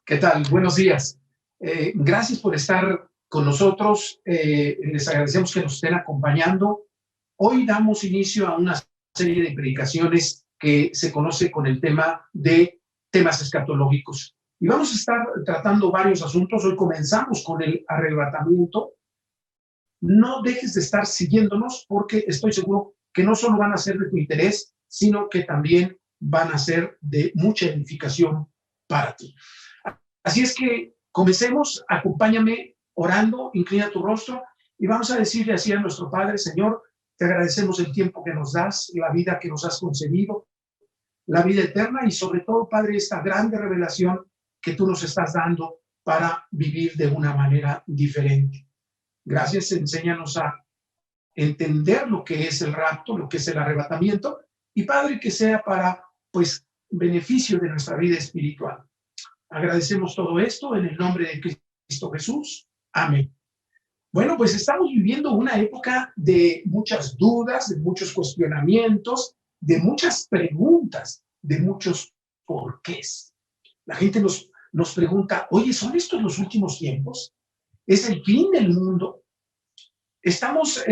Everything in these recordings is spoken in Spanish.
¿Qué tal? Buenos días. Gracias por estar con nosotros. Les agradecemos que nos estén acompañando. Hoy damos inicio a una serie de predicaciones que se conoce con el tema de temas escatológicos. Y vamos a estar tratando varios asuntos. Hoy comenzamos con el arrebatamiento. No dejes de estar siguiéndonos porque estoy seguro que no solo van a ser de tu interés, sino que también van a ser de mucha edificación para ti. Así es que comencemos, acompáñame orando, inclina tu rostro y vamos a decirle así a nuestro Padre: Señor, te agradecemos el tiempo que nos das, la vida que nos has concedido, la vida eterna y sobre todo, Padre, esta grande revelación que tú nos estás dando para vivir de una manera diferente. Gracias, enséñanos a entender lo que es el rapto, lo que es el arrebatamiento y, Padre, que sea para, pues, beneficio de nuestra vida espiritual. Agradecemos todo esto en el nombre de Cristo Jesús. Amén. Bueno, pues estamos viviendo una época de muchas dudas, de muchos cuestionamientos, de muchas preguntas, de muchos porqués. La gente nos pregunta: oye, ¿son estos los últimos tiempos? ¿Es el fin del mundo? ¿Estamos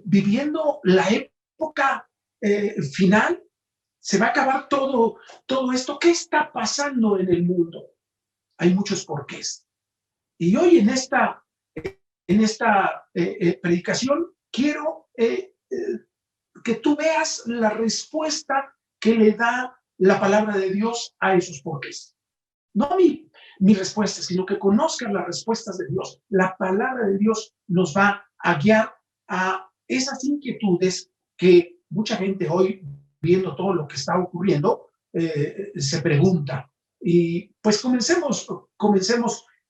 viviendo la época final? ¿Se va a acabar todo esto? ¿Qué está pasando en el mundo? Hay muchos porqués. Y hoy en esta predicación quiero que tú veas la respuesta que le da la palabra de Dios a esos porqués. No mi respuesta, sino que conozcas las respuestas de Dios. La palabra de Dios nos va a guiar a esas inquietudes que mucha gente hoy, viendo todo lo que está ocurriendo, se pregunta. Y pues comencemos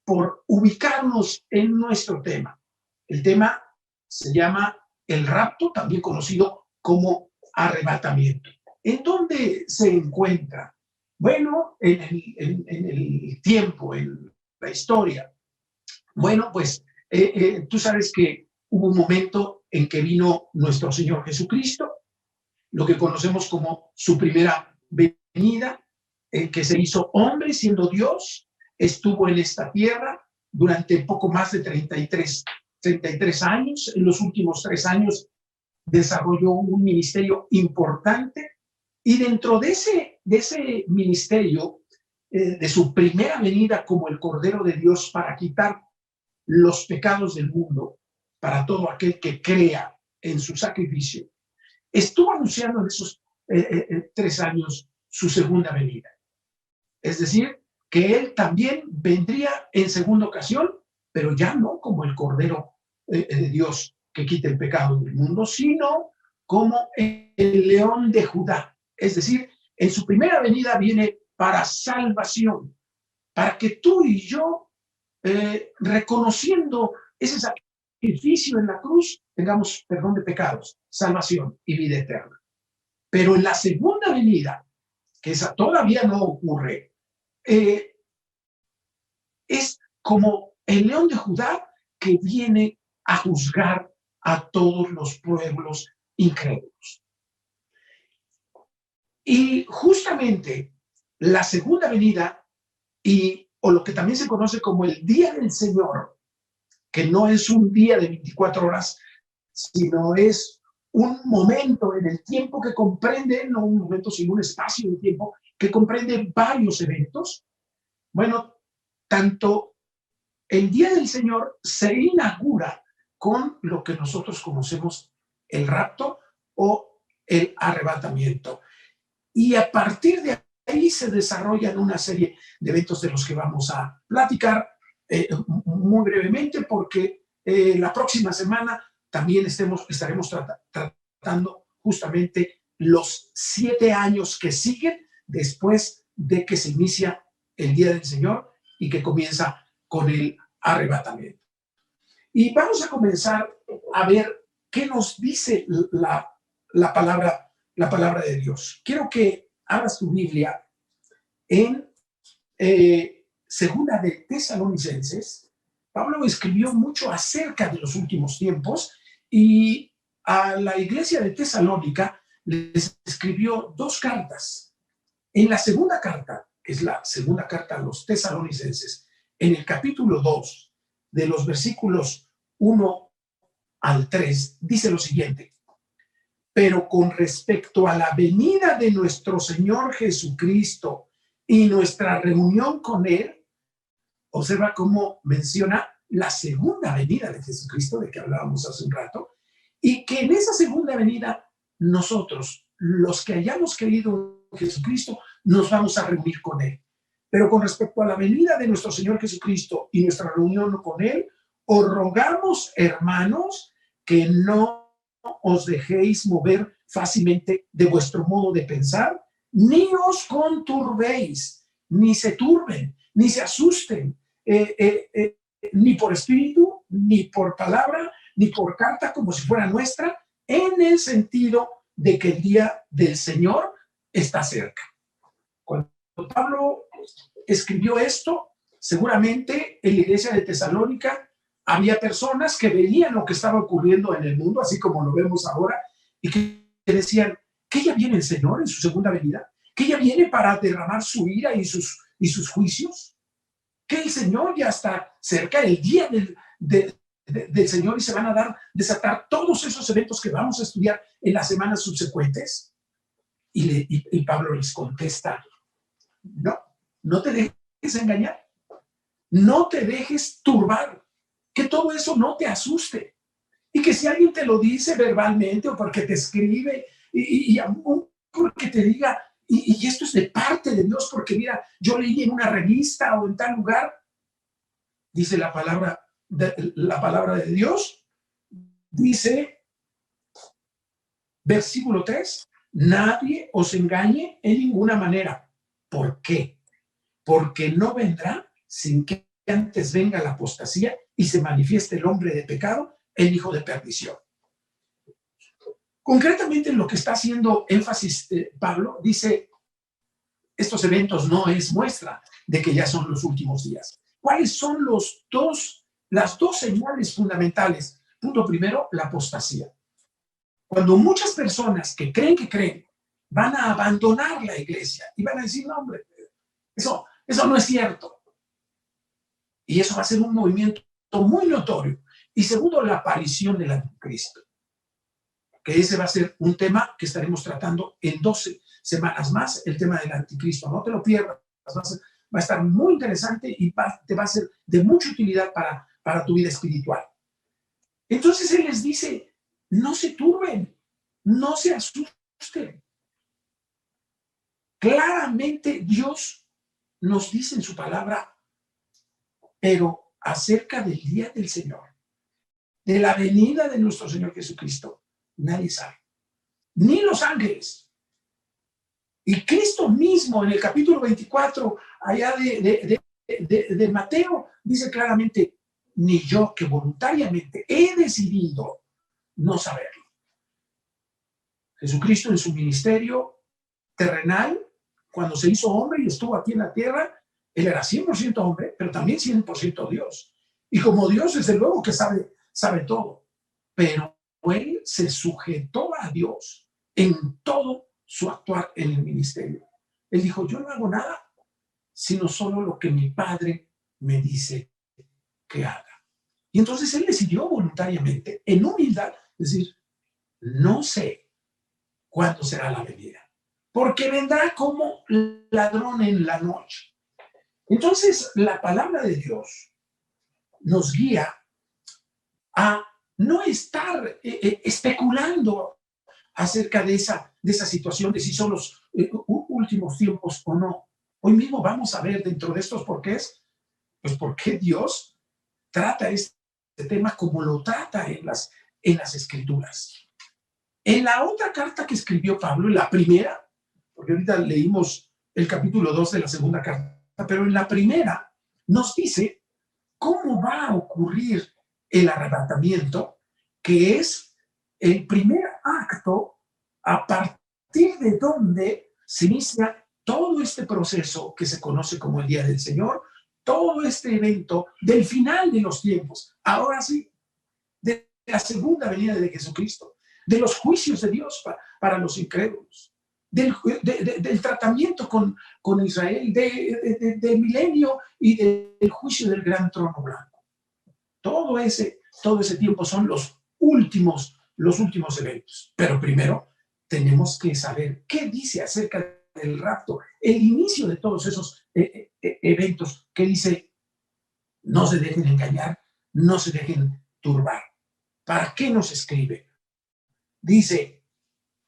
por ubicarnos en nuestro tema. El tema se llama el rapto, también conocido como arrebatamiento. ¿En dónde se encuentra? Bueno, en el tiempo, en la historia. Bueno, pues tú sabes que hubo un momento en que vino nuestro Señor Jesucristo, lo que conocemos como su primera venida, en que se hizo hombre siendo Dios, estuvo en esta tierra durante poco más de 33 años. En los últimos 3 años desarrolló un ministerio importante y dentro de ese ministerio, de su primera venida como el Cordero de Dios para quitar los pecados del mundo, para todo aquel que crea en su sacrificio, estuvo anunciando en esos 3 años su segunda venida. Es decir, que él también vendría en segunda ocasión, pero ya no como el Cordero de Dios que quita el pecado del mundo, sino como el León de Judá. Es decir, en su primera venida viene para salvación, para que tú y yo, reconociendo ese sacrificio en la cruz, tengamos perdón de pecados, salvación y vida eterna. Pero en la segunda venida, que esa todavía no ocurre, es como el León de Judá que viene a juzgar a todos los pueblos incrédulos. Y justamente la segunda venida, o lo que también se conoce como el Día del Señor, que no es un día de 24 horas, sino es un momento en el tiempo que comprende, no un momento, sino un espacio de tiempo que comprende varios eventos. Bueno, tanto el Día del Señor se inaugura con lo que nosotros conocemos el rapto o el arrebatamiento. Y a partir de ahí se desarrollan una serie de eventos de los que vamos a platicar muy brevemente, porque la próxima semana también estaremos tratando justamente los 7 años que siguen después de que se inicia el Día del Señor y que comienza con el arrebatamiento. Y vamos a comenzar a ver qué nos dice la palabra de Dios. Quiero que abras tu Biblia en Segunda de Tesalonicenses. Pablo escribió mucho acerca de los últimos tiempos y a la iglesia de Tesalónica les escribió 2 cartas. En la segunda carta que es la segunda carta a los tesalonicenses, en el capítulo 2, de los versículos 1 al 3, dice lo siguiente: pero con respecto a la venida de nuestro Señor Jesucristo y nuestra reunión con Él, observa cómo menciona la segunda venida de Jesucristo, de que hablábamos hace un rato, y que en esa segunda venida nosotros, los que hayamos creído en Jesucristo, nos vamos a reunir con Él. Pero con respecto a la venida de nuestro Señor Jesucristo y nuestra reunión con Él, os rogamos, hermanos, que no os dejéis mover fácilmente de vuestro modo de pensar, ni os conturbéis, ni se turben, ni se asusten, ni por espíritu, ni por palabra, ni por carta como si fuera nuestra, en el sentido de que el día del Señor está cerca. Cuando Pablo escribió esto, seguramente en la iglesia de Tesalónica había personas que veían lo que estaba ocurriendo en el mundo, así como lo vemos ahora, y que decían que ya viene el Señor en su segunda venida, que ya viene para derramar su ira y sus juicios, que el Señor ya está cerca, el día del Señor, y se van a desatar todos esos eventos que vamos a estudiar en las semanas subsecuentes. Y Pablo les contesta: no te dejes engañar, no te dejes turbar, que todo eso no te asuste, y que si alguien te lo dice verbalmente o porque te escribe y aún porque te diga, y esto es de parte de Dios, porque mira, yo leí en una revista o en tal lugar, dice la palabra de Dios, dice, versículo 3, nadie os engañe en ninguna manera. ¿Por qué? Porque no vendrá sin que antes venga la apostasía y se manifieste el hombre de pecado, el hijo de perdición. Concretamente, en lo que está haciendo énfasis Pablo, dice, estos eventos no es muestra de que ya son los últimos días. ¿Cuáles son las dos señales fundamentales? Punto primero, la apostasía. Cuando muchas personas que creen van a abandonar la iglesia y van a decir, no, hombre, eso no es cierto. Y eso va a ser un movimiento muy notorio. Y segundo, la aparición del anticristo, que ese va a ser un tema que estaremos tratando en 12 semanas más, el tema del anticristo. No te lo pierdas, va a estar muy interesante y te va a ser de mucha utilidad para tu vida espiritual. Entonces él les dice, no se turben, no se asusten. Claramente Dios nos dice en su palabra, pero acerca del día del Señor, de la venida de nuestro Señor Jesucristo, nadie sabe, ni los ángeles. Y Cristo mismo en el capítulo 24, allá de Mateo, dice claramente, ni yo que voluntariamente he decidido no saberlo. Jesucristo en su ministerio terrenal, cuando se hizo hombre y estuvo aquí en la tierra, él era 100% hombre, pero también 100% Dios. Y como Dios, desde luego que sabe todo. Pero él se sujetó a Dios en todo su actuar en el ministerio. Él dijo, yo no hago nada, sino solo lo que mi Padre me dice que haga. Y entonces él decidió voluntariamente, en humildad, decir, no sé cuándo será la venida, porque vendrá como ladrón en la noche. Entonces, la palabra de Dios nos guía a no estar especulando acerca de esa situación, de si son los últimos tiempos o no. Hoy mismo vamos a ver dentro de estos porqués, pues por qué Dios trata este tema como lo trata en las Escrituras. En la otra carta que escribió Pablo, en la primera, porque ahorita leímos el capítulo 2 de la segunda carta, pero en la primera nos dice cómo va a ocurrir el arrebatamiento, que es el primer acto a partir de donde se inicia todo este proceso que se conoce como el Día del Señor, todo este evento del final de los tiempos, ahora sí, de la segunda venida de Jesucristo, de los juicios de Dios para los incrédulos. del tratamiento con Israel, del milenio y del juicio del gran trono blanco. Todo ese tiempo son los últimos eventos. Pero primero tenemos que saber qué dice acerca del rapto, el inicio de todos esos eventos que dice: no se dejen engañar, no se dejen turbar. ¿Para qué nos escribe? Dice,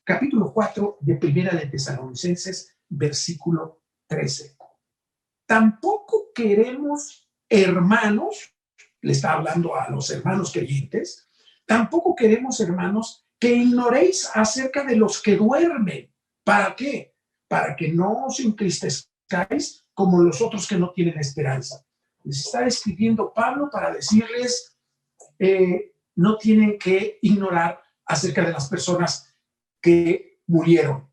capítulo 4 de Primera de Tesalonicenses, versículo 13. Tampoco queremos, hermanos, le está hablando a los hermanos creyentes, tampoco queremos, hermanos, que ignoréis acerca de los que duermen. ¿Para qué? Para que no os entristezcáis como los otros que no tienen esperanza. Les está escribiendo Pablo para decirles, no tienen que ignorar acerca de las personas que murieron.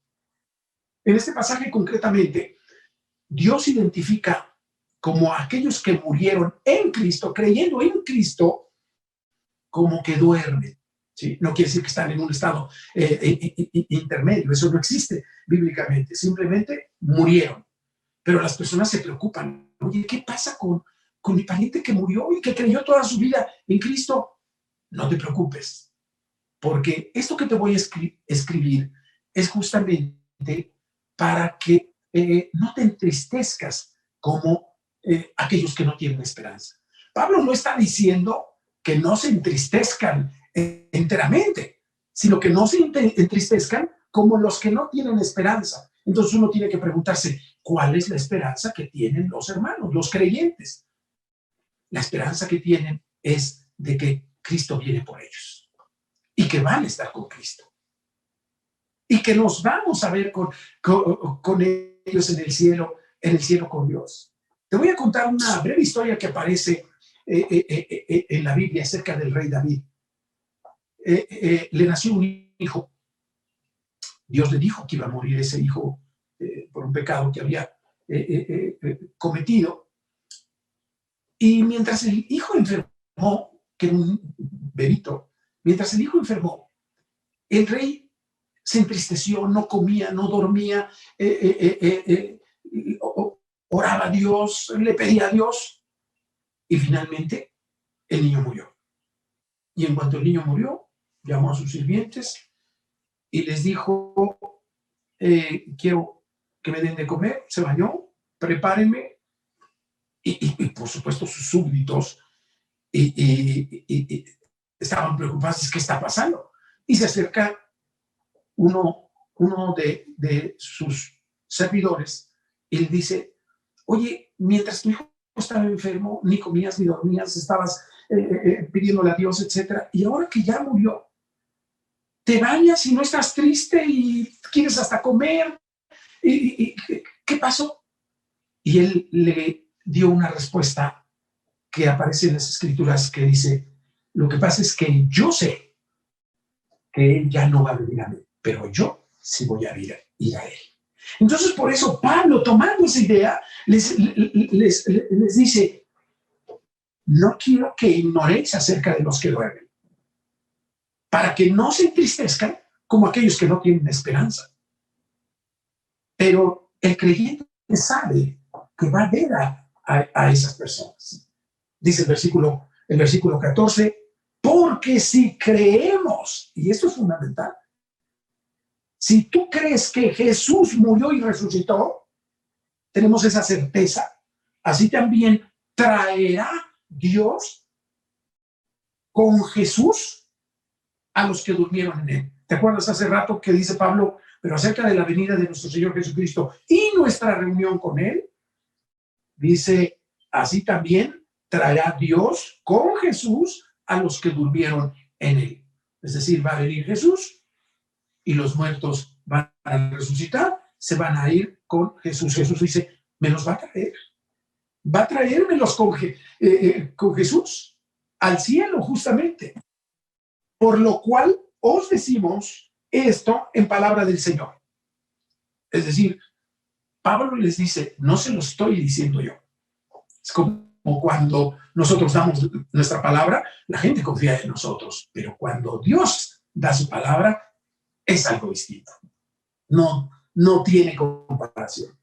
En este pasaje concretamente, Dios identifica como aquellos que murieron en Cristo, creyendo en Cristo, como que duermen. ¿Sí? No quiere decir que están en un estado intermedio, eso no existe bíblicamente, simplemente murieron. Pero las personas se preocupan. Oye, ¿qué pasa con mi pariente que murió y que creyó toda su vida en Cristo? No te preocupes, porque esto que te voy a escribir es justamente para que no te entristezcas como aquellos que no tienen esperanza. Pablo no está diciendo que no se entristezcan enteramente, sino que no se entristezcan como los que no tienen esperanza. Entonces uno tiene que preguntarse, ¿cuál es la esperanza que tienen los hermanos, los creyentes? La esperanza que tienen es de que Cristo viene por ellos y que van a estar con Cristo y que nos vamos a ver con ellos en el cielo con Dios. Te voy a contar una breve historia que aparece en la Biblia acerca del rey David. Le nació un hijo. Dios le dijo que iba a morir ese hijo por un pecado que había cometido. Y mientras el hijo enfermó, que era un bebito, mientras el hijo enfermó, el rey se entristeció, no comía, no dormía, oraba a Dios, le pedía a Dios, y finalmente el niño murió. Y en cuanto el niño murió, llamó a sus sirvientes y les dijo, quiero que me den de comer. Se bañó, prepárenme, y por supuesto sus súbditos y estaban preocupados, ¿qué está pasando? Y se acerca uno de sus servidores y le dice, oye, mientras tu hijo estaba enfermo, ni comías ni dormías, estabas pidiéndole a Dios, etcétera, y ahora que ya murió, te bañas y no estás triste y quieres hasta comer. ¿Qué pasó? Y él le dio una respuesta que aparece en las escrituras que dice, lo que pasa es que yo sé que él ya no va a venir a mí, pero yo sí voy a ir a él. Entonces, por eso Pablo, tomando esa idea, les dice, no quiero que ignoréis acerca de los que duermen, para que no se entristezcan como aquellos que no tienen esperanza. Pero el creyente sabe que va a ver a esas personas. Dice el versículo 14, porque si creemos, y esto es fundamental, si tú crees que Jesús murió y resucitó, tenemos esa certeza, así también traerá Dios con Jesús a los que durmieron en él. ¿Te acuerdas hace rato que dice Pablo, pero acerca de la venida de nuestro Señor Jesucristo y nuestra reunión con él? Dice, así también traerá Dios con Jesús a los que durmieron en él. Es decir, va a venir Jesús y los muertos van a resucitar, se van a ir con Jesús. Jesús dice, me los va a traer. Va a traérmelos con Jesús al cielo, justamente. Por lo cual os decimos esto en palabra del Señor. Es decir, Pablo les dice, no se lo estoy diciendo yo. Es como cuando nosotros damos nuestra palabra, la gente confía en nosotros, pero cuando Dios da su palabra, es algo distinto. No no tiene comparación.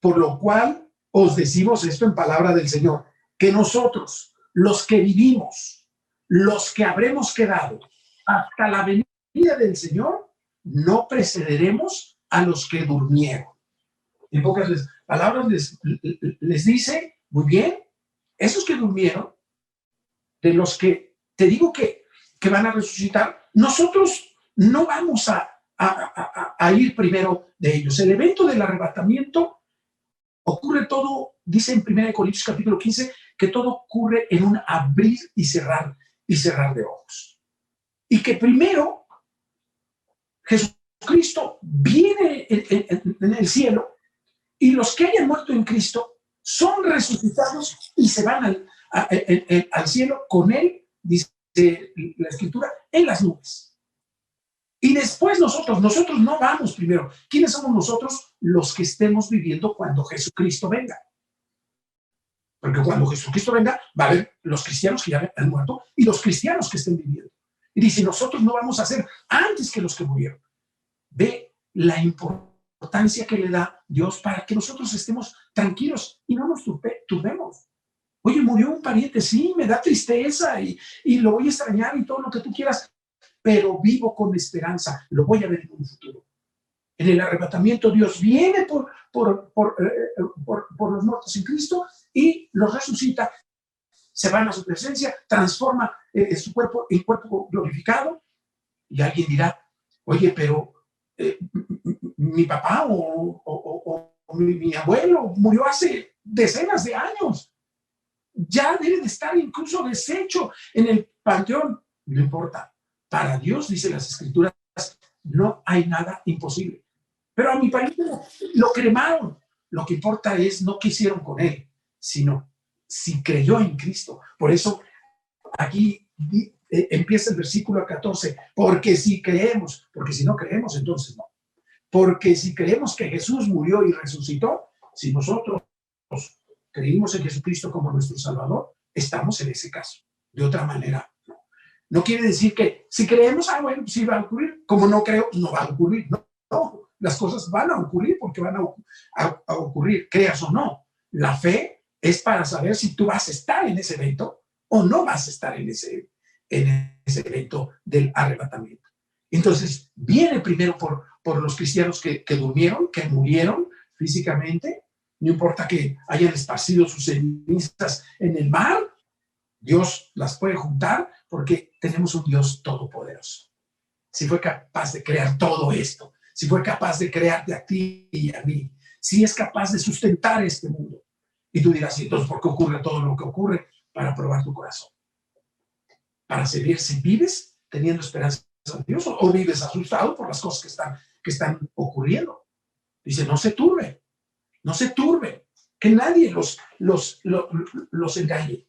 Por lo cual os decimos esto en palabra del Señor, que nosotros, los que vivimos, los que habremos quedado hasta la venida del Señor, no precederemos a los que durmieron. En pocas palabras les dice, muy bien, esos que durmieron, de los que te digo que van a resucitar, nosotros no vamos a ir primero de ellos. El evento del arrebatamiento ocurre todo, dice en 1 Corintios capítulo 15, que todo ocurre en un abrir y cerrar de ojos. Y que primero Jesucristo viene en el cielo y los que hayan muerto en Cristo son resucitados y se van al cielo con él, dice la Escritura, en las nubes. Y después nosotros no vamos primero. ¿Quiénes somos nosotros? Los que estemos viviendo cuando Jesucristo venga. Porque cuando Jesucristo venga, va a haber los cristianos que ya han muerto y los cristianos que estén viviendo. Y dice, nosotros no vamos a ser antes que los que murieron. Ve la importancia que le da Dios para que nosotros estemos tranquilos y no nos turbemos. Oye, murió un pariente, sí, me da tristeza y lo voy a extrañar y todo lo que tú quieras, pero vivo con esperanza, lo voy a ver en un futuro. En el arrebatamiento Dios viene por los muertos en Cristo y los resucita, se van a su presencia, transforma su cuerpo en cuerpo glorificado. Y alguien dirá, oye, pero mi papá o mi abuelo murió hace decenas de años. Ya debe de estar incluso deshecho en el panteón. No importa. Para Dios, dice las Escrituras, no hay nada imposible. Pero a mi pariente lo cremaron. Lo que importa es no qué hicieron con él, sino si creyó en Cristo. Por eso aquí empieza el versículo 14. Porque si creemos, porque si no creemos, entonces no. Porque si creemos que Jesús murió y resucitó, si nosotros creímos en Jesucristo como nuestro Salvador, estamos en ese caso. De otra manera, no. No quiere decir que si creemos, bueno, sí va a ocurrir. Como no creo, no va a ocurrir. No, no. Las cosas van a ocurrir porque van a ocurrir, creas o no. La fe es para saber si tú vas a estar en ese evento o no vas a estar en ese evento del arrebatamiento. Entonces, viene primero por los cristianos que durmieron, que murieron físicamente. No importa que hayan esparcido sus cenizas en el mar, Dios las puede juntar porque tenemos un Dios todopoderoso. Si fue capaz de crear todo esto, si fue capaz de crearte a ti y a mí, si es capaz de sustentar este mundo. Y tú dirás, entonces, ¿por qué ocurre todo lo que ocurre? Para probar tu corazón. Para saber si vives teniendo esperanza en Dios o vives asustado por las cosas que están ocurriendo. Dice, no se turbe, que nadie los engañe.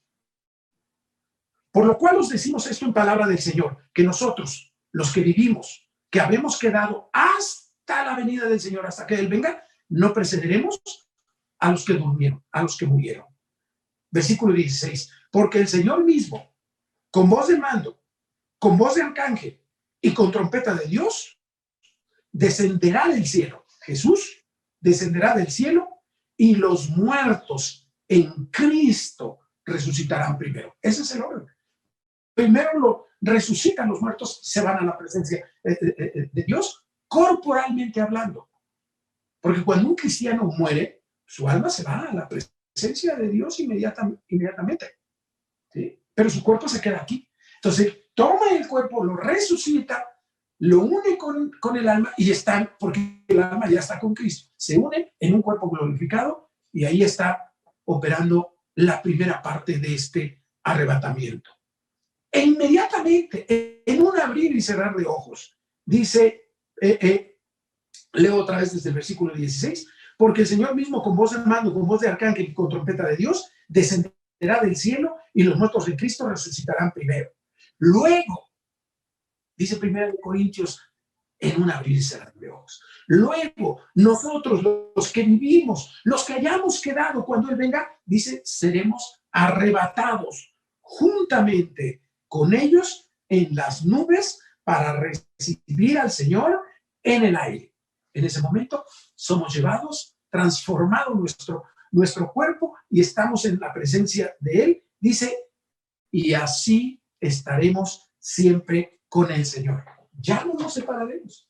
Por lo cual os decimos esto en palabra del Señor, que nosotros, los que vivimos, que habremos quedado hasta la venida del Señor, hasta que Él venga, no precederemos a los que durmieron, a los que murieron. Versículo 16, porque el Señor mismo, con voz de mando, con voz de arcángel y con trompeta de Dios, descenderá del cielo. Jesús descenderá del cielo y los muertos en Cristo resucitarán primero. Ese es el orden. Primero lo resucitan los muertos, se van a la presencia de Dios, corporalmente hablando. Porque cuando un cristiano muere, su alma se va a la presencia de Dios inmediatamente. ¿Sí? Pero su cuerpo se queda aquí. Entonces, toma el cuerpo, lo resucita, lo une con el alma y están, porque el alma ya está con Cristo, se une en un cuerpo glorificado y ahí está operando la primera parte de este arrebatamiento. E inmediatamente, en un abrir y cerrar de ojos, dice, leo otra vez desde el versículo 16, porque el Señor mismo con voz de mando, con voz de arcángel y con trompeta de Dios, descenderá del cielo y los muertos en Cristo resucitarán primero. Luego, dice 1 Corintios, en un abrir y cerrar de ojos. Luego, nosotros, los que vivimos, los que hayamos quedado cuando Él venga, dice, seremos arrebatados juntamente con ellos en las nubes para recibir al Señor en el aire. en ese momento somos llevados, transformado nuestro cuerpo y estamos en la presencia de Él. Dice, y así estaremos siempre con el Señor. Ya no nos separaremos.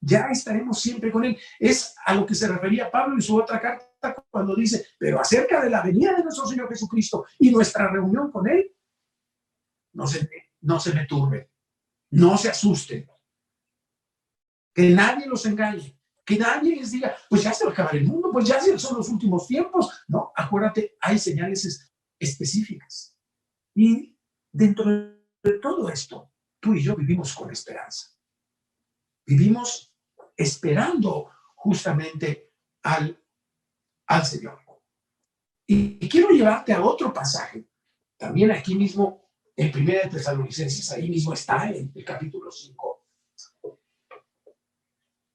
Ya estaremos siempre con Él. Es a lo que se refería Pablo en su otra carta cuando dice, pero acerca de la venida de nuestro Señor Jesucristo y nuestra reunión con Él, no se me turbe, no se asusten, que nadie los engañe, que nadie les diga, pues ya se va a acabar el mundo, pues ya son los últimos tiempos. No, acuérdate, hay señales específicas. Y dentro de todo esto, tú y yo vivimos con esperanza. Vivimos esperando justamente al Señor. Y quiero llevarte a otro pasaje, también aquí mismo en 1 de Tesalonicenses, ahí mismo está en el capítulo 5,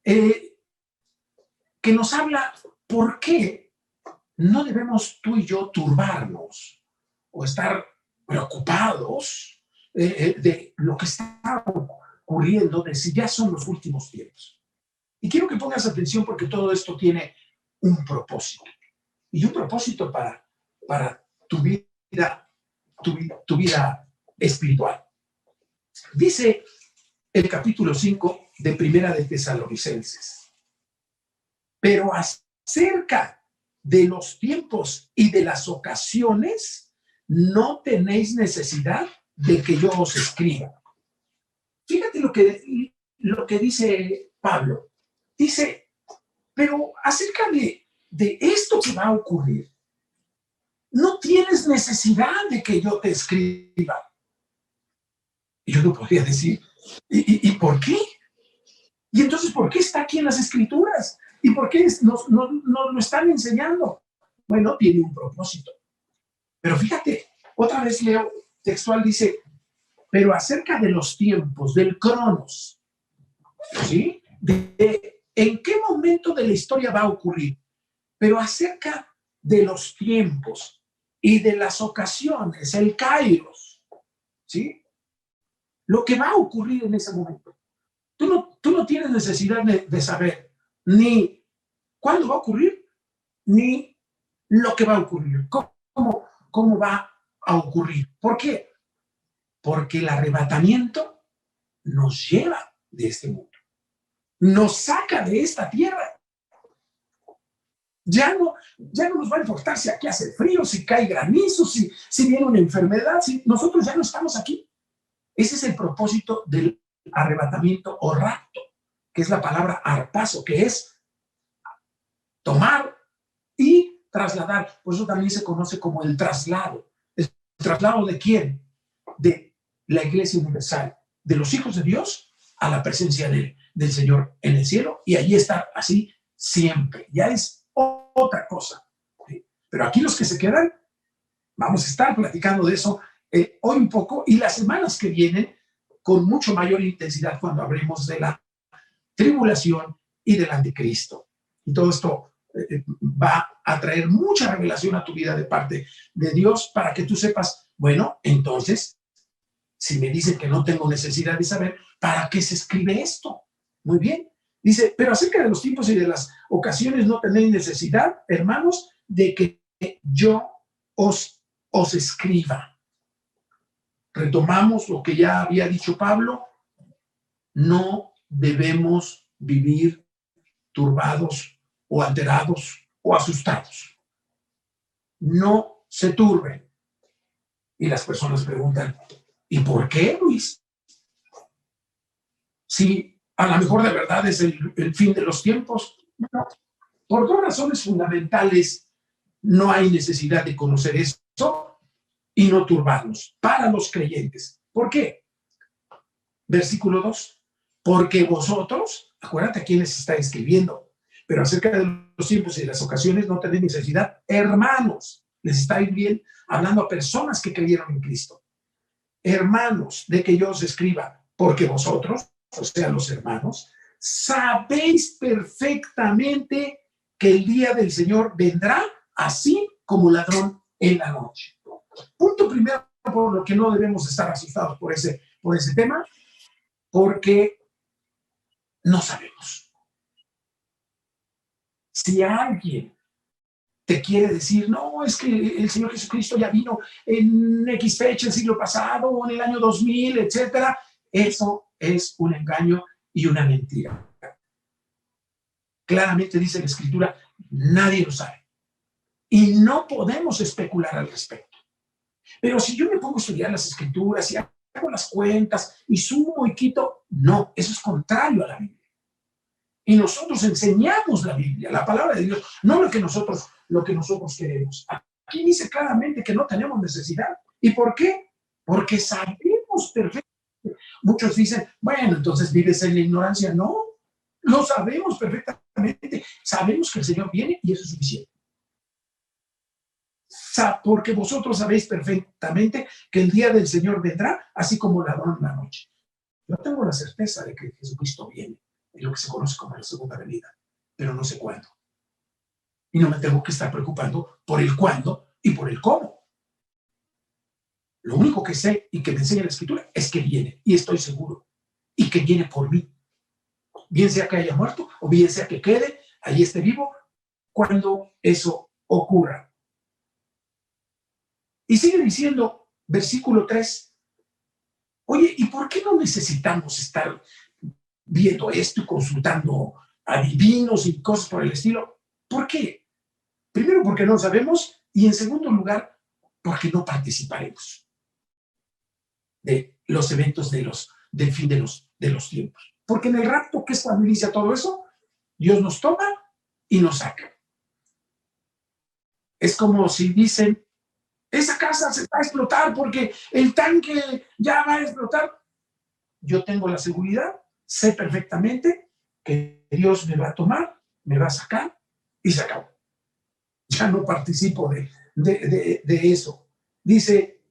que nos habla por qué no debemos tú y yo turbarnos o estar preocupados de lo que está ocurriendo, de si ya son los últimos tiempos. Y quiero que pongas atención porque todo esto tiene un propósito. Y un propósito para tu vida, tu vida espiritual. Dice el capítulo 5 de 1 de Tesalonicenses. Pero acerca de los tiempos y de las ocasiones, no tenéis necesidad de que yo os escriba. Fíjate lo que dice Pablo. Dice, pero acerca de esto que va a ocurrir, no tienes necesidad de que yo te escriba. Y yo no podría decir, ¿y por qué? Y entonces, ¿por qué está aquí en las Escrituras? ¿Y por qué nos lo están enseñando? Bueno, tiene un propósito. Pero fíjate, otra vez leo textual, dice, pero acerca de los tiempos, del cronos, ¿sí? ¿En qué momento de la historia va a ocurrir? Pero acerca de los tiempos y de las ocasiones, el kairos, ¿sí? Lo que va a ocurrir en ese momento. Tú no tienes necesidad de saber ni cuándo va a ocurrir, ni lo que va a ocurrir, cómo va a ocurrir. ¿Por qué? Porque el arrebatamiento nos lleva de este mundo, nos saca de esta tierra. Ya no nos va a importar si aquí hace frío, si cae granizo, si viene una enfermedad, si nosotros ya no estamos aquí. Ese es el propósito del arrebatamiento o rapto, que es la palabra arpazo, que es tomar y trasladar. Por eso también se conoce como el traslado. ¿El traslado de quién? De la Iglesia Universal, de los hijos de Dios a la presencia del Señor en el cielo, y allí está así siempre. Ya es otra cosa. ¿Sí? Pero aquí los que se quedan, vamos a estar platicando de eso hoy un poco, y las semanas que vienen con mucho mayor intensidad cuando hablemos de la tribulación y del anticristo. Y todo esto va a traer mucha revelación a tu vida de parte de Dios para que tú sepas, bueno, entonces, si me dicen que no tengo necesidad de saber, ¿para qué se escribe esto? Muy bien. Dice, pero acerca de los tiempos y de las ocasiones no tenéis necesidad, hermanos, de que yo os escriba. Retomamos lo que ya había dicho Pablo, no debemos vivir turbados o alterados o asustados. No se turben. Y las personas preguntan, ¿y por qué, Luis? Si a lo mejor de verdad es el fin de los tiempos. No. Por dos razones fundamentales no hay necesidad de conocer eso y no turbarnos para los creyentes. ¿Por qué? Versículo 2. Porque vosotros, acuérdate a quién les está escribiendo, pero acerca de los tiempos y las ocasiones no tenéis necesidad, hermanos, les está hablando a personas que creyeron en Cristo. Hermanos, de que yo os escriba, porque vosotros, o sea, los hermanos, sabéis perfectamente que el día del Señor vendrá así como ladrón en la noche. Punto primero, por lo que no debemos estar asustados por ese tema, porque no sabemos. Si alguien te quiere decir, no, es que el Señor Jesucristo ya vino en X fecha, el siglo pasado, o en el año 2000, etcétera, eso es un engaño y una mentira. Claramente dice la Escritura, nadie lo sabe. Y no podemos especular al respecto. Pero si yo me pongo a estudiar las Escrituras y hago las cuentas y sumo y quito, no, eso es contrario a la Biblia. Y nosotros enseñamos la Biblia, la palabra de Dios, no lo que nosotros queremos. Aquí dice claramente que no tenemos necesidad. ¿Y por qué? Porque sabemos perfectamente. Muchos dicen, bueno, entonces vives en la ignorancia. No, lo sabemos perfectamente. Sabemos que el Señor viene y eso es suficiente. Porque vosotros sabéis perfectamente que el día del Señor vendrá, así como ladrón en la noche. Yo tengo la certeza de que Jesucristo viene, en lo que se conoce como la segunda venida, pero no sé cuándo. Y no me tengo que estar preocupando por el cuándo y por el cómo. Lo único que sé y que me enseña la Escritura es que viene, y estoy seguro, y que viene por mí. Bien sea que haya muerto, o bien sea que quede, ahí esté vivo, cuando eso ocurra. Y sigue diciendo, versículo 3, oye, ¿y por qué no necesitamos estar viendo esto y consultando adivinos y cosas por el estilo? ¿Por qué? Primero, porque no sabemos, y en segundo lugar, porque no participaremos de los eventos del fin de los tiempos. Porque en el rapto, que es cuando inicia todo eso, Dios nos toma y nos saca. Es como si dicen, esa casa se va a explotar porque el tanque ya va a explotar. Yo tengo la seguridad, sé perfectamente que Dios me va a tomar, me va a sacar y se acabó. Ya no participo de eso. Dice,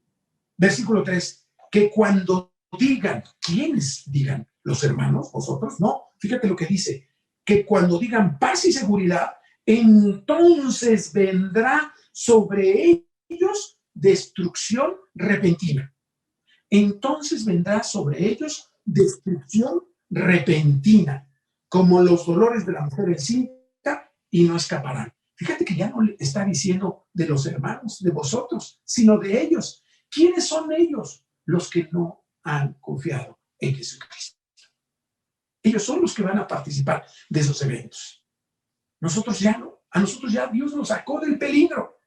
versículo 3, que cuando digan, ¿quiénes digan? ¿Los hermanos? ¿Vosotros? No, fíjate lo que dice, que cuando digan paz y seguridad, entonces vendrá sobre ellos destrucción repentina. Entonces vendrá sobre ellos destrucción repentina, como los dolores de la mujer encinta, y no escaparán. Fíjate que ya no le está diciendo de los hermanos, de vosotros, sino de ellos. ¿Quiénes son ellos? Los que no han confiado en Jesucristo. Ellos son los que van a participar de esos eventos. Nosotros ya no. A nosotros ya Dios nos sacó del peligro.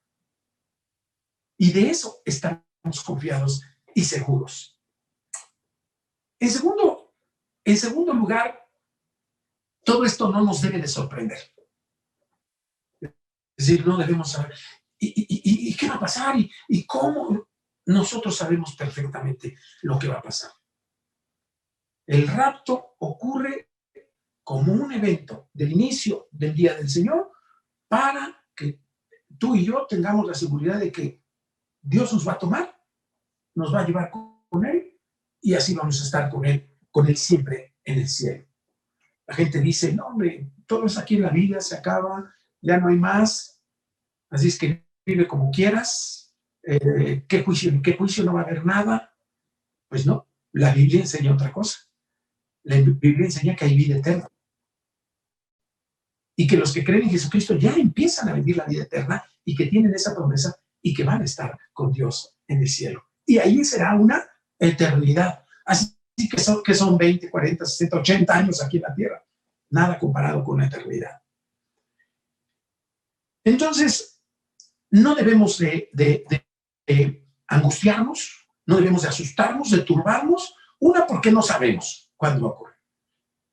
Y de eso estamos confiados y seguros. En segundo lugar, todo esto no nos debe de sorprender. Es decir, no debemos saber, ¿y qué va a pasar? ¿Y cómo? Nosotros sabemos perfectamente lo que va a pasar. El rapto ocurre como un evento del inicio del día del Señor para que tú y yo tengamos la seguridad de que Dios nos va a tomar, nos va a llevar con Él y así vamos a estar con Él siempre en el cielo. La gente dice, no, hombre, todo es aquí en la vida, se acaba, ya no hay más, así es que vive como quieras, ¿qué juicio no va a haber nada? Pues no, la Biblia enseña otra cosa. La Biblia enseña que hay vida eterna. Y que los que creen en Jesucristo ya empiezan a vivir la vida eterna y que tienen esa promesa y que van a estar con Dios en el cielo. Y ahí será una eternidad. Así que son 20, 40, 60, 80 años aquí en la tierra. Nada comparado con la eternidad. Entonces, no debemos de angustiarnos, no debemos de asustarnos, de turbarnos. Una, porque no sabemos cuándo va a ocurrir.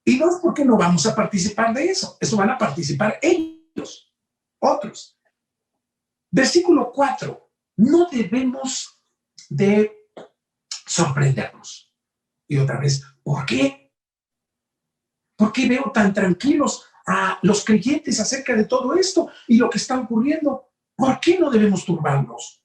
Y dos, porque no vamos a participar de eso. Eso van a participar ellos, otros. Versículo 4. No debemos de sorprendernos. Y otra vez, ¿por qué? ¿Por qué veo tan tranquilos a los creyentes acerca de todo esto y lo que está ocurriendo? ¿Por qué no debemos turbarnos?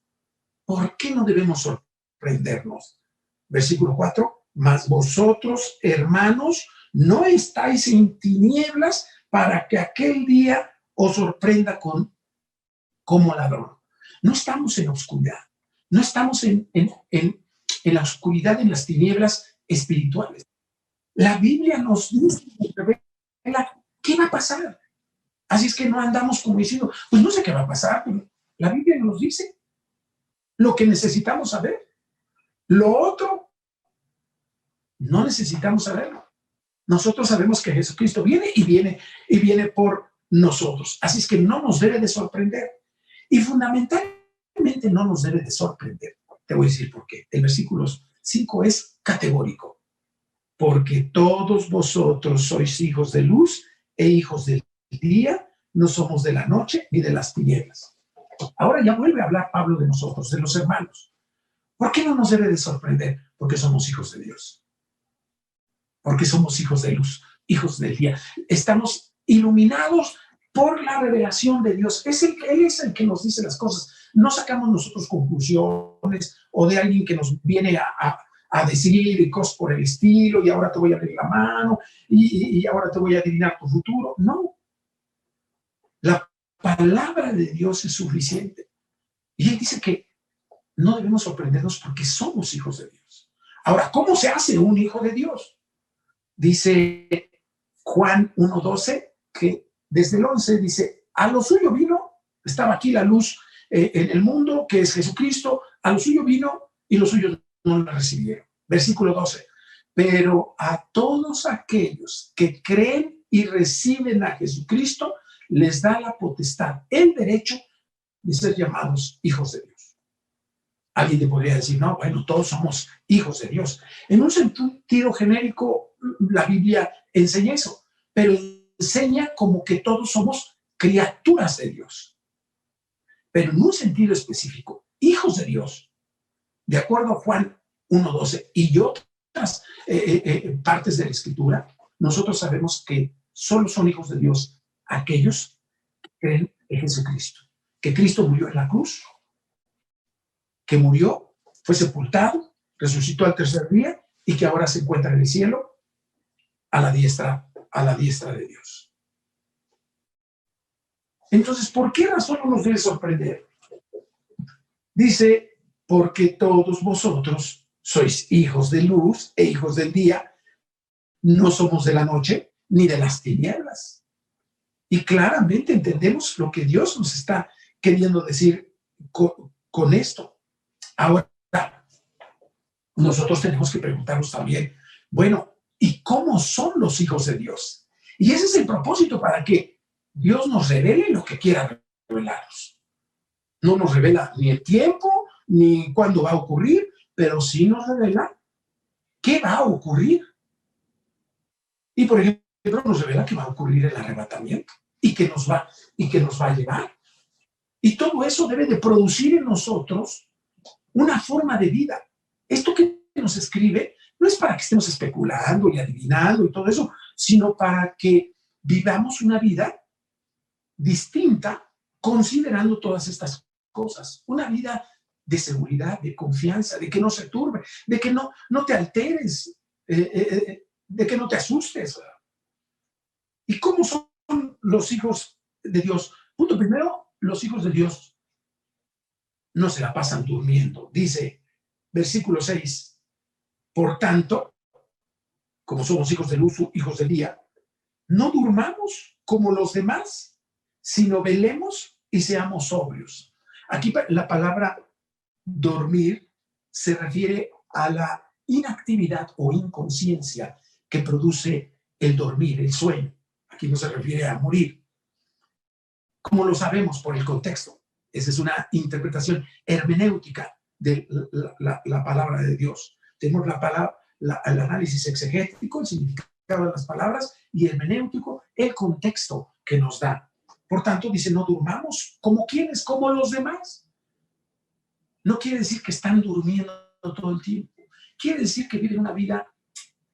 ¿Por qué no debemos sorprendernos? Versículo 4. Mas vosotros, hermanos, no estáis en tinieblas para que aquel día os sorprenda como ladrón. No estamos en la oscuridad. No estamos en la oscuridad, en las tinieblas espirituales. La Biblia nos dice, revela, ¿qué va a pasar? Así es que no andamos como diciendo, pues no sé qué va a pasar, pero la Biblia nos dice lo que necesitamos saber. Lo otro, no necesitamos saberlo. Nosotros sabemos que Jesucristo viene y viene por nosotros. Así es que no nos debe de sorprender. Y fundamentalmente no nos debe de sorprender. Te voy a decir por qué. El versículo 5 es categórico. Porque todos vosotros sois hijos de luz e hijos del día, no somos de la noche ni de las tinieblas. Ahora ya vuelve a hablar Pablo de nosotros, de los hermanos. ¿Por qué no nos debe de sorprender? Porque somos hijos de Dios. Porque somos hijos de luz, hijos del día. Estamos iluminados por la revelación de Dios. Él es el que nos dice las cosas. No sacamos nosotros conclusiones o de alguien que nos viene a decir cosas por el estilo, y ahora te voy a abrir la mano, y ahora te voy a adivinar tu futuro. No. La palabra de Dios es suficiente. Y él dice que no debemos sorprendernos porque somos hijos de Dios. Ahora, ¿cómo se hace un hijo de Dios? Dice Juan 1:12, que desde el 11 dice, a lo suyo vino, estaba aquí la luz en el mundo, que es Jesucristo, a lo suyo vino y los suyos no la recibieron. Versículo 12, pero a todos aquellos que creen y reciben a Jesucristo, les da la potestad, el derecho de ser llamados hijos de Dios. Alguien te podría decir, no, bueno, todos somos hijos de Dios. En un sentido genérico, la Biblia enseña eso, pero enseña como que todos somos criaturas de Dios. Pero en un sentido específico, hijos de Dios, de acuerdo a Juan 1:12 y otras partes de la Escritura, nosotros sabemos que solo son hijos de Dios aquellos que creen en Jesucristo, que Cristo murió en la cruz, que murió, fue sepultado, resucitó al tercer día y que ahora se encuentra en el cielo a la diestra de Dios. Entonces, ¿por qué razón no nos debe sorprender? Dice, porque todos vosotros sois hijos de luz e hijos del día, no somos de la noche ni de las tinieblas. Y claramente entendemos lo que Dios nos está queriendo decir con esto. Ahora, nosotros tenemos que preguntarnos también, bueno, ¿y cómo son los hijos de Dios? Y ese es el propósito, para que Dios nos revele lo que quiera revelarnos. No nos revela ni el tiempo, ni cuándo va a ocurrir, pero sí nos revela qué va a ocurrir. Y por ejemplo, nos revela que va a ocurrir el arrebatamiento y que nos va a llevar. Y todo eso debe de producir en nosotros una forma de vida. Esto que nos escribe no es para que estemos especulando y adivinando y todo eso, sino para que vivamos una vida distinta considerando todas estas cosas. Una vida de seguridad, de confianza, de que no se turbe, de que no te alteres, de que no te asustes. ¿Y cómo son los hijos de Dios? Punto primero, los hijos de Dios no se la pasan durmiendo. Dice, versículo 6, por tanto, como somos hijos de luz, hijos del día, no durmamos como los demás, sino velemos y seamos sobrios. Aquí la palabra dormir se refiere a la inactividad o inconsciencia que produce el dormir, el sueño. Aquí no se refiere a morir. Como lo sabemos por el contexto. Esa es una interpretación hermenéutica de la palabra de Dios. Tenemos el análisis exegético, el significado de las palabras, y hermenéutico, el contexto que nos da. Por tanto, dice, no durmamos como quienes, como los demás. No quiere decir que están durmiendo todo el tiempo. Quiere decir que viven una vida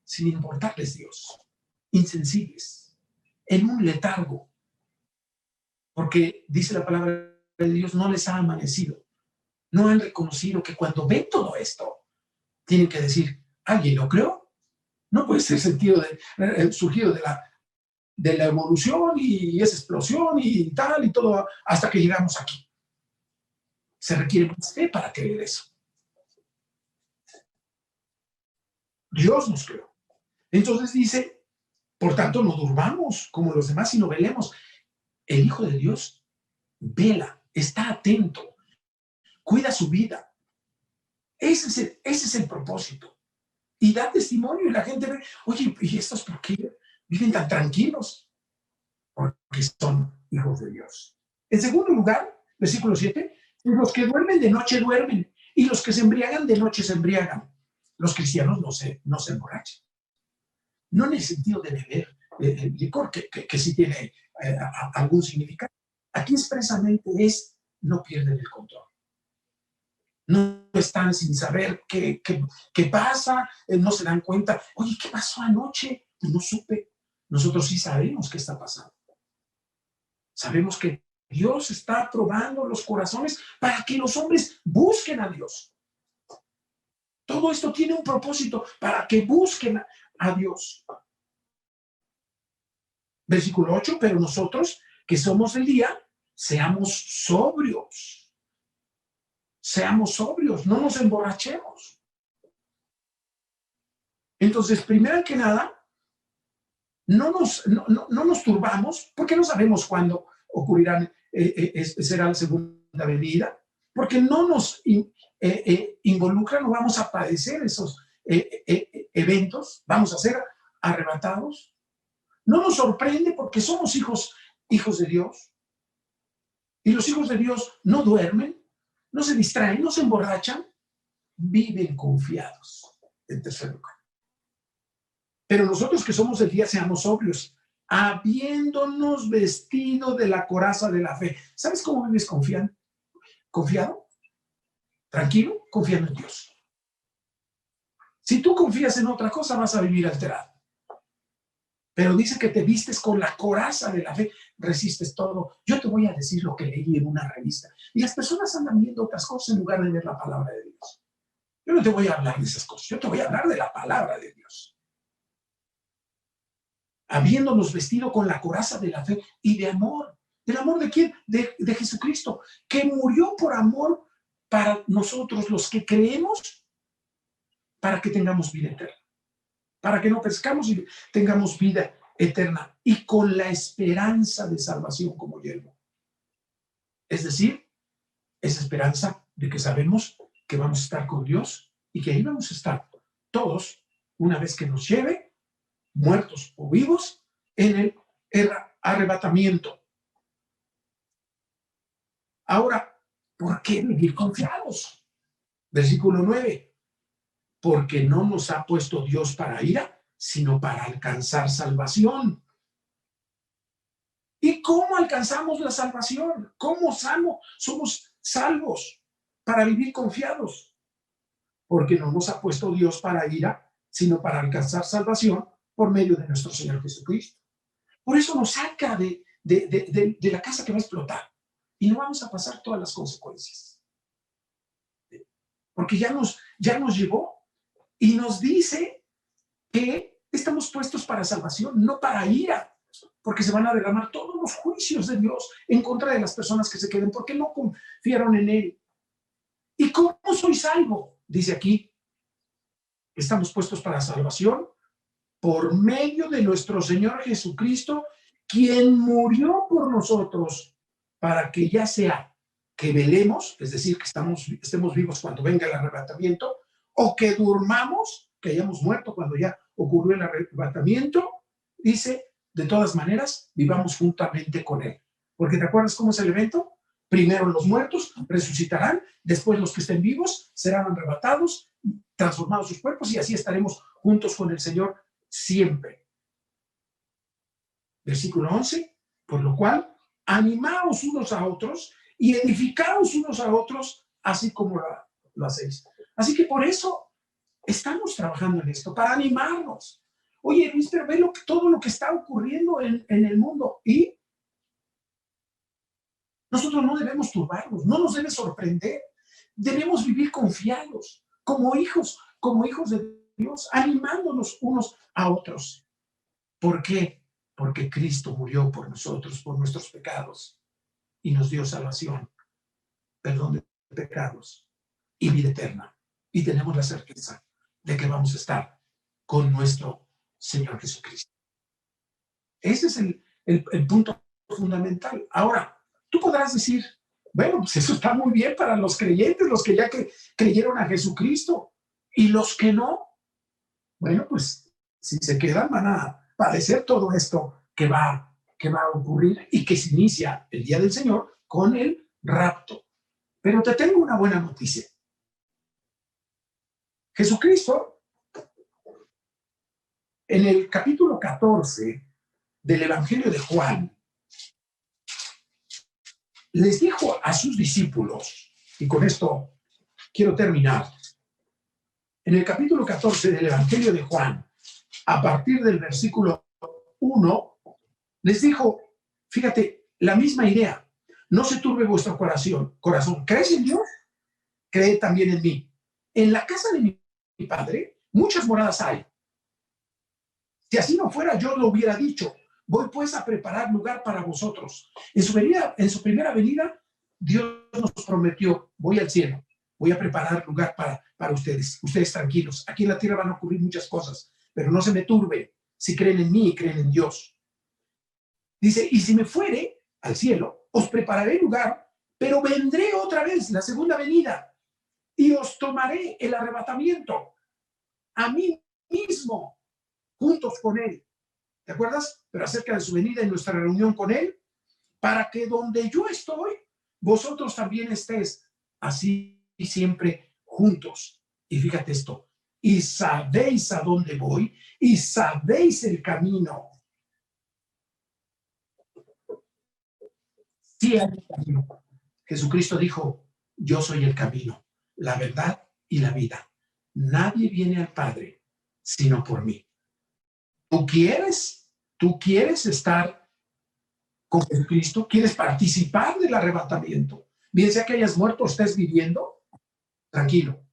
sin importarles Dios, insensibles, en un letargo. Porque dice la palabra de Dios, no les ha amanecido. No han reconocido que cuando ven todo esto, tienen que decir, ¿alguien lo creó? No puede ser surgido de la evolución y esa explosión y tal y todo hasta que llegamos aquí. Se requiere más fe para creer eso. Dios nos creó. Entonces dice, por tanto, no durmamos como los demás, sino velemos. El Hijo de Dios vela, está atento, cuida su vida. Ese es el propósito. Y da testimonio y la gente ve, oye, ¿y estos por qué viven tan tranquilos? Porque son hijos de Dios. En segundo lugar, versículo 7, los que duermen de noche duermen y los que se embriagan de noche se embriagan. Los cristianos no se emborrachan. No en el sentido de beber licor, que sí tiene algún significado. Aquí expresamente es no pierden el control. No están sin saber qué pasa, no se dan cuenta. Oye, ¿qué pasó anoche? Pues no supe. Nosotros sí sabemos qué está pasando. Sabemos que Dios está probando los corazones para que los hombres busquen a Dios. Todo esto tiene un propósito para que busquen a Dios. Versículo 8, pero nosotros que somos del día, seamos sobrios. Seamos sobrios, no nos emborrachemos. Entonces, primero que nada, no nos turbamos porque no sabemos cuándo ocurrirán, será la segunda venida, porque no nos involucra, no vamos a padecer esos eventos, vamos a ser arrebatados. No nos sorprende porque somos hijos de Dios. Y los hijos de Dios no duermen, no se distraen, no se emborrachan, viven confiados. En tercer lugar. Pero nosotros que somos del día, seamos sobrios, habiéndonos vestido de la coraza de la fe. ¿Sabes cómo vives confiado? Tranquilo, confiando en Dios. Si tú confías en otra cosa, vas a vivir alterado. Pero dice que te vistes con la coraza de la fe, resistes todo. Yo te voy a decir lo que leí en una revista. Y las personas andan viendo otras cosas en lugar de ver la palabra de Dios. Yo no te voy a hablar de esas cosas, yo te voy a hablar de la palabra de Dios. Habiéndonos vestido con la coraza de la fe y de amor. ¿Del amor de quién? De Jesucristo, que murió por amor para nosotros los que creemos, para que tengamos vida eterna. Para que no perezcamos y tengamos vida eterna. Y con la esperanza de salvación como yelmo. Es decir, esa esperanza de que sabemos que vamos a estar con Dios y que ahí vamos a estar todos una vez que nos lleve, muertos o vivos, en el arrebatamiento. Ahora, ¿por qué vivir confiados? Versículo 9. Porque no nos ha puesto Dios para ira, sino para alcanzar salvación. ¿Y cómo alcanzamos la salvación? ¿Cómo somos salvos para vivir confiados? Porque no nos ha puesto Dios para ira, sino para alcanzar salvación por medio de nuestro Señor Jesucristo. Por eso nos saca de la casa que va a explotar y no vamos a pasar todas las consecuencias. Porque ya nos llevó y nos dice que estamos puestos para salvación, no para ira, porque se van a derramar todos los juicios de Dios en contra de las personas que se queden, porque no confiaron en Él. ¿Y cómo soy salvo? Dice aquí, estamos puestos para salvación por medio de nuestro Señor Jesucristo, quien murió por nosotros, para que ya sea que velemos, es decir, que estemos vivos cuando venga el arrebatamiento, o que durmamos, que hayamos muerto cuando ya ocurrió el arrebatamiento, dice, de todas maneras, vivamos juntamente con Él. Porque ¿te acuerdas cómo es el evento? Primero los muertos resucitarán, después los que estén vivos serán arrebatados, transformados sus cuerpos, y así estaremos juntos con el Señor siempre. Versículo 11, por lo cual, animaos unos a otros y edificaos unos a otros, así como lo hacéis. Así que por eso estamos trabajando en esto, para animarnos. Oye, Luis, pero ve todo lo que está ocurriendo en el mundo y nosotros no debemos turbarnos, no nos debe sorprender. Debemos vivir confiados, como hijos de Dios, animándonos unos a otros. ¿Por qué? Porque Cristo murió por nosotros, por nuestros pecados, y nos dio salvación, perdón de pecados y vida eterna. Y tenemos la certeza de que vamos a estar con nuestro Señor Jesucristo. Ese es el punto fundamental. Ahora, tú podrás decir, bueno, pues eso está muy bien para los creyentes, los que ya creyeron a Jesucristo, y los que no, bueno, pues si se quedan van a padecer todo esto que va a ocurrir y que se inicia el día del Señor con el rapto. Pero te tengo una buena noticia. Jesucristo, en el capítulo 14 del Evangelio de Juan, les dijo a sus discípulos, y con esto quiero terminar, en el capítulo 14 del Evangelio de Juan, a partir del versículo 1, les dijo, fíjate, la misma idea, no se turbe vuestro corazón. ¿Crees en Dios? Cree también en mí. En la casa de mi Padre muchas moradas hay. Si así no fuera, yo lo hubiera dicho. Voy pues a preparar lugar para vosotros. En su primera venida, Dios nos prometió, voy al cielo, voy a preparar lugar para ustedes. Ustedes tranquilos. Aquí en la tierra van a ocurrir muchas cosas, pero no se me turbe si creen en mí y creen en Dios. Dice, y si me fuere al cielo, os prepararé lugar, pero vendré otra vez, la segunda venida, y os tomaré el arrebatamiento a mí mismo, juntos con él. ¿Te acuerdas? Pero acerca de su venida y nuestra reunión con él, para que donde yo estoy, vosotros también estéis así siempre juntos. Y fíjate esto, y sabéis a dónde voy, y sabéis el camino. Sí hay un camino. Jesucristo dijo, yo soy el camino, la verdad y la vida. Nadie viene al Padre sino por mí. ¿Tú quieres estar con Jesucristo? ¿Quieres participar del arrebatamiento? Bien sea que hayas muerto o estés viviendo, tranquilo.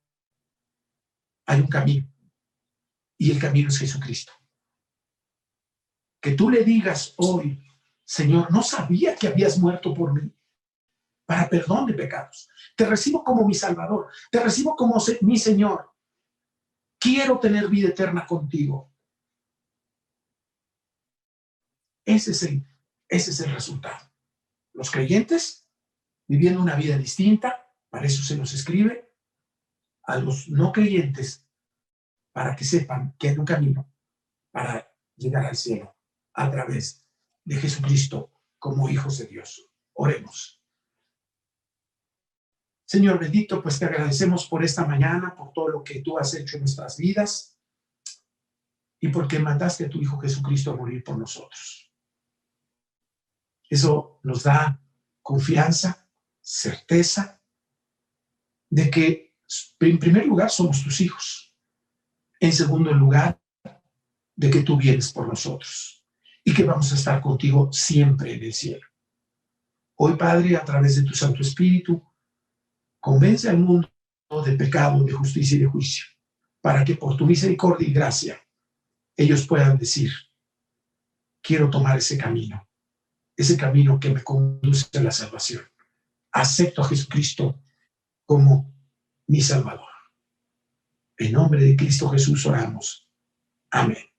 Hay un camino y el camino es Jesucristo. Que tú le digas hoy, Señor, no sabía que habías muerto por mí para perdón de pecados. Te recibo como mi Salvador, te recibo como mi Señor. Quiero tener vida eterna contigo. Ese es el resultado. Los creyentes viviendo una vida distinta, para eso se nos escribe, a los no creyentes, para que sepan que hay un camino para llegar al cielo a través de Jesucristo como hijos de Dios. Oremos. Señor bendito, pues te agradecemos por esta mañana, por todo lo que tú has hecho en nuestras vidas y porque mandaste a tu Hijo Jesucristo a morir por nosotros. Eso nos da confianza, certeza de que en primer lugar somos tus hijos. En segundo lugar, de que tú vienes por nosotros y que vamos a estar contigo siempre en el cielo. Hoy, Padre, a través de tu Santo Espíritu, convence al mundo de pecado, de justicia y de juicio, para que por tu misericordia y gracia ellos puedan decir, quiero tomar ese camino que me conduce a la salvación. Acepto a Jesucristo como mi Salvador. En nombre de Cristo Jesús oramos. Amén.